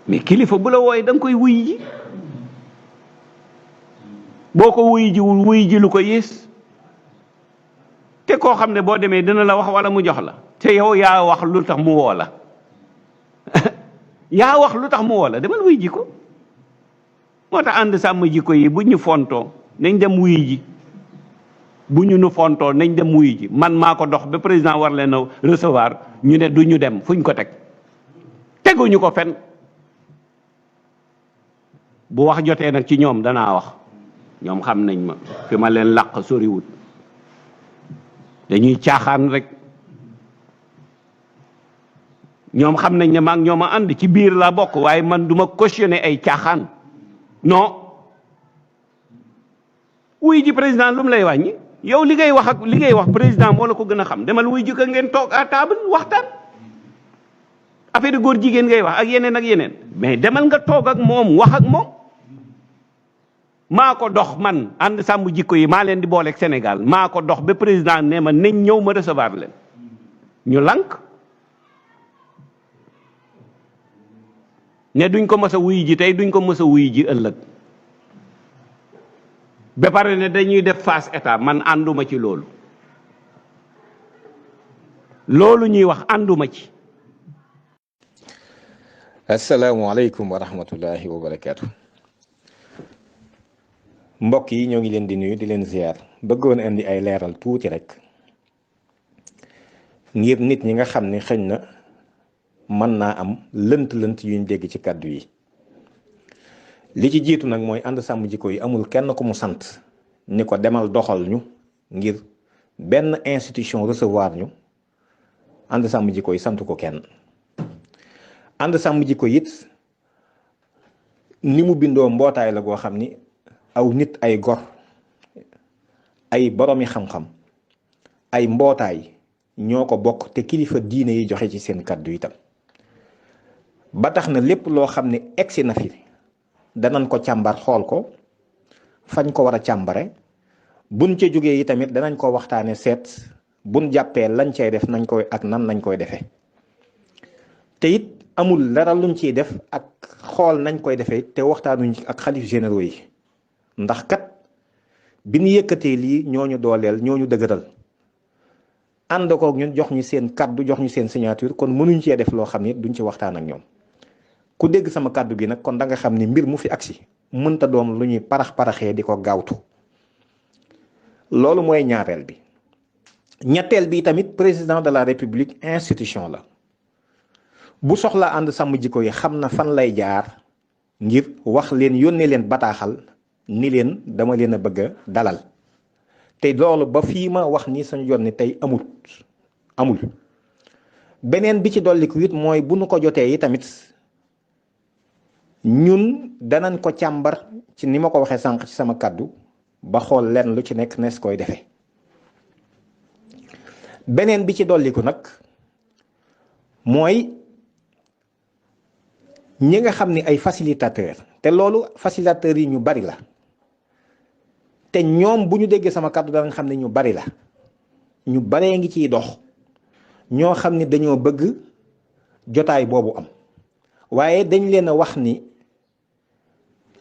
mais kilifa bu la wooye da nga koy wuy ji boo ko wuy ji lu ko yées te koo xam ne boo demee dina la wax wala mu jox la te yow yaa wax lu tax mu woo la yaa wax lu tax mu woo la demal wuy ji ko. moo tax ànd sàmm jikko yi bu ñu fontoo nañ dem wuy ji bu ñu nu fontoo nañ dem wuy ji man maa ko dox ba président war leen a recevoir ñu ne du ñu dem fuñ ko teg teguñu ko fen bu wax jotee nag ci ñoom danaa wax ñoom xam nañ ma fi ma leen làq soriwut dañuy caaxaan rek ñoom xam nañ ne maag ñoom a ànd ci biir la bokk waaye man duma cautionner ay caaxaan non wuy ji président lu mu lay wàññi yow li ngay wax président moo la ko gën a xam demal wuy ji ko ngeen toog à table waxtaan affaire góor jigéen ngay wax ak yeneen mais demal nga toog ak moom wax ak moom. maa ko dox man ànd sàmm jikko yi maa leen di booleeg Sénégal maa ko dox ba président ne ma nañ ñëw ma recevoir leen ñu lank ne duñ ko mës a wuy ji tey duñ ko mës a wuy ji ëllëg ba pare ne dañuy def face état man ànduma ci loolu ñuy wax ànduma ci. asalaamaaleykum wa rahmatullahi wa barakaatu. mbokk yi ñoo ngi leen di nuyu di leen ziar bëggoon indi ay leeral tuuti rek ngir nit ñi nga xam ne xëñ na mën naa am lënt-lënt yuñ dégg ci kàddu yi. li ci jiitu nag mooy ànd sàmm jikko yi amul kenn ku mu sant ni ko demal doxal ñu ngir benn institution recevoir ñu ànd sàmm jikko yi sant ko kenn. ànd sàmm jikko it ni mu bindoo mbootaay la goo xam ni aw nit ay gor ay boroomi xam-xam ay mbootaay ñoo ko bokk te kilifa diine yi joxe ci seen kàddu itam ba tax na lépp loo xam ne egsi na fi danañ ko càmbar xool ko fañ ko war a càmbare buñ ca jógee yi tamit danañ ko waxtaane seet buñ jàppee lañ cay def nañ koy ak nan lañ koy defee te it amul dara luñ ciy def ak xool nañ koy defee te waxtaanuñ ak xalif généraux yi ndax kat bi ñu yëkkatee lii ñooñu dooleel ñooñu dëgëral ànd koog ñun jox ñu seen kaddu jox ñu seen signature kon mënuñ cee def loo xam ne duñ ci waxtaan ak ñoom ku dégg sama kaddu gi nag kon da nga xam ni mbir mu fi agsi mënta doon lu ñuy parax-paraxee di ko gaawtu loolu mooy ñaareel bi. ñetteel bi tamit président de la république institution la bu soxla ànd sàmm jikko yi xam na fan lay jaar ngir wax leen yónnee leen bataaxal ni leen dama leen a bëgg a dalal te loolu ba fii ma wax ni sañu yoon ni tey amul beneen bi ci dolliku it mooy bu nu ko jotee yi tamit ñun danañ ko càmbar ci ni ma ko waxee sànq ci sama kàddu ba xool leen lu ci nekk nees koy defee beneen bi ci dolliku nag mooy ñi nga xam ni ay facilitateur te loolu facilitateur yi ñu bari la te ñoom bu ñu déggee sama kàddu danañ xam ne ñu bari la ñu baree ngi ciy dox ñoo xam ni dañoo bëgg jotaay boobu am waaye dañ leen a wax ni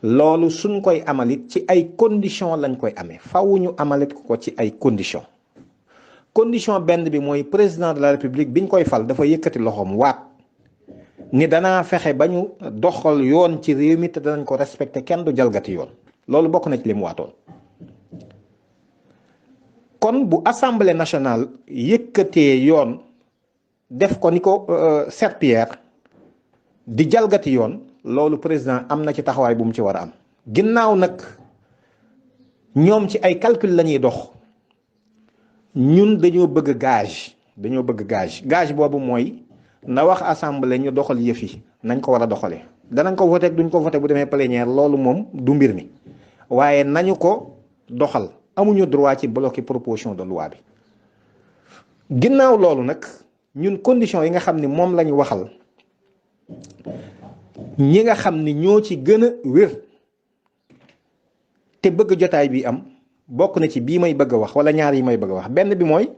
loolu suñ koy amalit ci ay conditions lañ koy amee faw ñu amalit ko ci ay conditions benn bi mooy président de la république biñ koy fal dafa yëkkati loxoom waat ni danaa fexe ba ñu doxal yoon ci réew mi te danañ ko respecté kenn du jalgati yoon loolu bokk na ci li mu waatoon kon bu assemblée nationale yëkkatee yoon def ko ni ko serpillère di jalgati yoon loolu président am na ci taxawaay bu mu ci war a am ginnaaw nag ñoom ci ay calcul la ñuy dox ñun dañoo bëgg gage boobu mooy na wax assemblée ñu doxal yëf yi nañ ko war a doxalee danañ ko voté duñ ko voté bu demee plénière loolu moom du mbir mi waaye nañu ko doxal amuñu droit ci bloquer proposition de loi bi ginnaaw loolu nag ñun condition yi nga xam ni moom lañu waxal ñi nga xam ni ñoo ci gën a wér te bëgg jotaay bi am bokk na ci bii may bëgg a wax wala ñaar yi may bëgg a wax benn bi mooy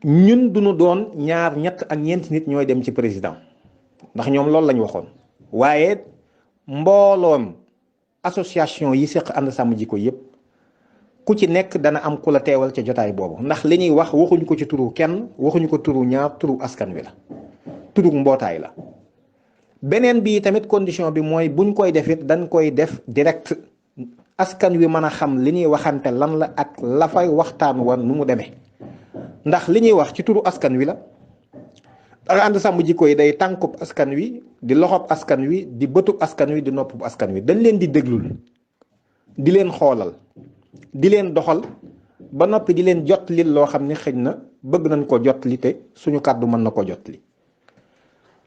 ñun duñu doon ñaar ñett ak ñeenti nit ñooy dem ci président ndax ñoom loolu lañ waxoon waaye mbooloom association yi seq ànd sàmm jikko yépp ku ci nekk dana am ku la teewal ca jotaay boobu ndax li ñuy wax waxuñu ko ci turu kenn waxuñu ko turu ñaar turu askan wi la turu mbootaay la. beneen bi tamit condition bi mooy buñ koy def it dañ koy def direct askan wi mën a xam li ñuy waxante lan la ak la fay waxtaan wa nu mu demee ndax li ñuy wax ci turu askan wi la. ànd sàmm jikko yi day tànkub askan wi di loxob askan wi di bëtub askan wi di noppub askan wi dañ leen di déglul di leen xoolal di leen doxal ba noppi di leen jot li loo xam ne xëy na bëgg nañ ko jot li te suñu kàddu mën na ko jot li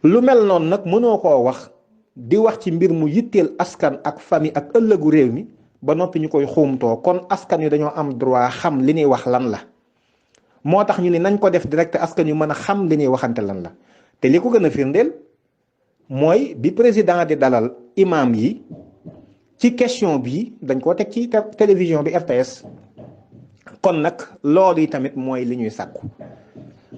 lu mel noonu nag mënoo koo wax di wax ci mbir mu yitteel askan ak famille ak ëllëgu réew mi ba noppi ñu koy xuumtoo kon askan wi dañoo am droit xam li ñuy wax lan la moo tax ñu ne nañ ko def direct askan yu mën a xam li ñuy waxante lan la te li ko gën a firndeel mooy bi président di dalal imam yi ci question bi dañ koo teg ci télévision bi RTS kon nag loolu yi tamit mooy li ñuy sàkku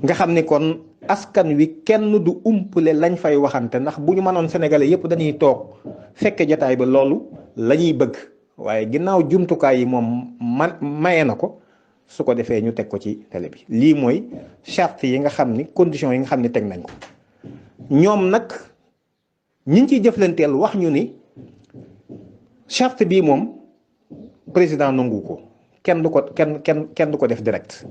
nga xam ni kon askan wi kenn du umpale lañ fay waxante ndax bu ñu mënoon sénégalais yépp dañuy toog fekke jotaay ba loolu la ñuy bëgg waaye ginnaaw jumtukaay yi moom maye na ko su ko defee ñu teg ko ci télé bi lii mooy charte yi nga xam ni conditions yi nga xam ni teg nañ ko ñoom nag ñi ciy jëflanteel wax ñu ni charte bii moom président nangu ko kenn du ko def direct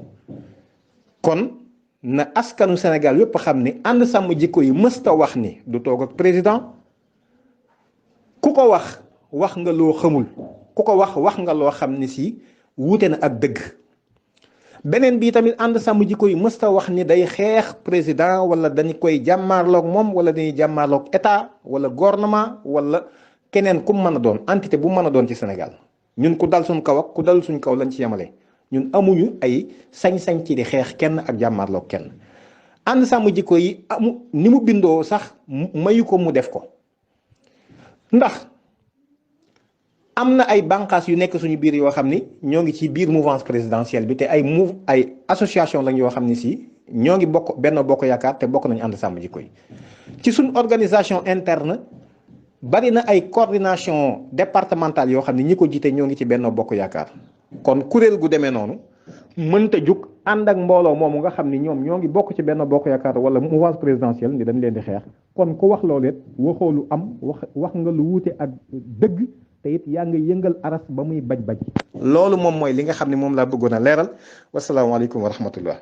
kon na askanu Sénégal yépp xam ni ànd sàmm jikko yi mësta wax ni du toog ak président ku ko wax nga loo xamul ku ko wax nga loo xam ni si wuute na ak dëgg beneen bi tamit ànd sàmm jikko yi mësta wax ni day xeex président wala dañu koy jàmmaarloog moom wala dañuy jàmmaarloog état wala gouvernement wala keneen ku mën a doon entité bu mën a doon ci Sénégal ñun ku dal suñ kaw ak ku dal suñ kaw lañ ci yemale ñun amuñu ay sañ-sañ ci di xeex kenn ak jàmmaarloog kenn ànd sàmm jikko yi ni mu bindoo sax mayu ko mu def ko ndax am na ay bànqaas yu nekk suñu biir yoo xam ni ñoo ngi ci biir mouvance présidentielle bi te ay association lañ yoo xam ni si ñoo ngi bokk benn bokk yaakaar te bokk nañu ànd sàmm jikko yi ci suñ organisation interne bari na ay coordination départementale yoo xam ne ñi ko jiite ñoo ngi ci benn bokk yaakaar kon kuréel gu demee noonu mënta jug ànd ak mbooloo moomu nga xam ni ñoom ñoo ngi bokk ci benn bokk yaakaar wala mouvance présidentielle ni dañ leen di xeex kon ku wax loolu it waxoo lu am wax nga lu wuute ak dëgg te it yaa ngi yëngal aras ba muy baj loolu moom mooy li nga xam ne moom laa bëggoon a leeral wasalaamaaleykum wa rahmatullah